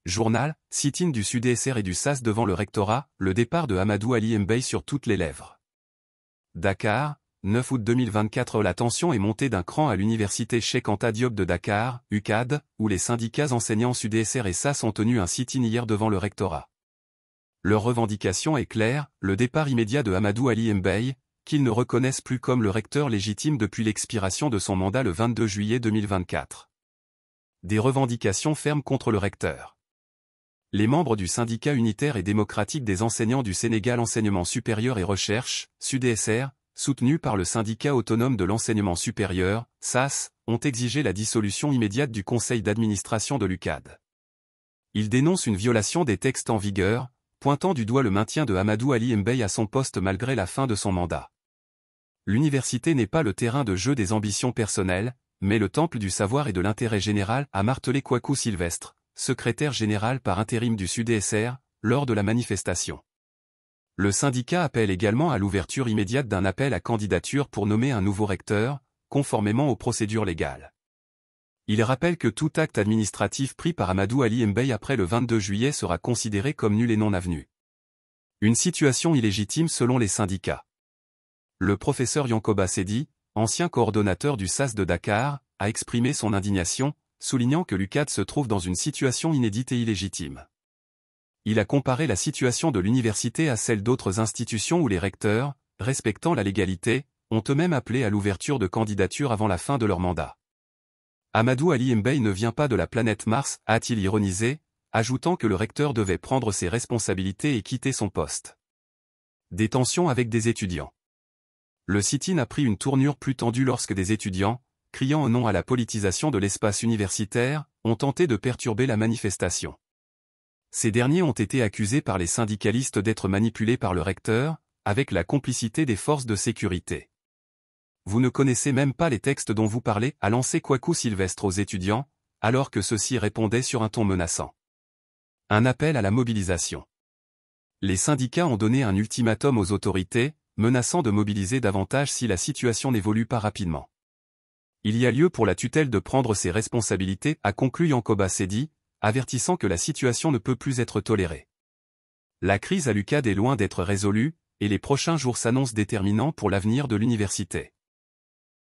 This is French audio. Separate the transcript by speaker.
Speaker 1: Journal, sit-in du SUDSR et du SAS devant le rectorat, le départ de Amadou Ali Mbaye sur toutes les lèvres. Dakar, 9 août 2024. La tension est montée d'un cran à l'université Cheikh Anta Diop de Dakar, UCAD, où les syndicats enseignants SUDSR et SAS ont tenu un sit-in hier devant le rectorat. Leur revendication est claire, le départ immédiat de Amadou Ali Mbaye, qu'ils ne reconnaissent plus comme le recteur légitime depuis l'expiration de son mandat le 22 juillet 2024. Des revendications fermes contre le recteur. Les membres du syndicat unitaire et démocratique des enseignants du Sénégal Enseignement supérieur et recherche, SUDSR, soutenu par le syndicat autonome de l'enseignement supérieur, SAS, ont exigé la dissolution immédiate du conseil d'administration de l'UCAD. Ils dénoncent une violation des textes en vigueur, pointant du doigt le maintien de Amadou Ali Mbaye à son poste malgré la fin de son mandat. L'université n'est pas le terrain de jeu des ambitions personnelles, mais le temple du savoir et de l'intérêt général, a martelé Kwaku Sylvestre, secrétaire général par intérim du SUDSR, lors de la manifestation. Le syndicat appelle également à l'ouverture immédiate d'un appel à candidature pour nommer un nouveau recteur, conformément aux procédures légales. Il rappelle que tout acte administratif pris par Amadou Ali Mbaye après le 22 juillet sera considéré comme nul et non avenu. Une situation illégitime selon les syndicats. Le professeur Yankoba Sedi, ancien coordonnateur du SAS de Dakar, a exprimé son indignation, soulignant que l'UCAD se trouve dans une situation inédite et illégitime. Il a comparé la situation de l'université à celle d'autres institutions où les recteurs, respectant la légalité, ont eux-mêmes appelé à l'ouverture de candidatures avant la fin de leur mandat. Amadou Ali Mbaye ne vient pas de la planète Mars, a-t-il ironisé, ajoutant que le recteur devait prendre ses responsabilités et quitter son poste. Des tensions avec des étudiants. Le sit-in a pris une tournure plus tendue lorsque des étudiants, criant un non à la politisation de l'espace universitaire, ont tenté de perturber la manifestation. Ces derniers ont été accusés par les syndicalistes d'être manipulés par le recteur, avec la complicité des forces de sécurité. Vous ne connaissez même pas les textes dont vous parlez, a lancé Kwaku Sylvestre aux étudiants, alors que ceux-ci répondaient sur un ton menaçant. Un appel à la mobilisation. Les syndicats ont donné un ultimatum aux autorités, menaçant de mobiliser davantage si la situation n'évolue pas rapidement. Il y a lieu pour la tutelle de prendre ses responsabilités, a conclu Yankoba Sedi, avertissant que la situation ne peut plus être tolérée. La crise à l'UCAD est loin d'être résolue, et les prochains jours s'annoncent déterminants pour l'avenir de l'université.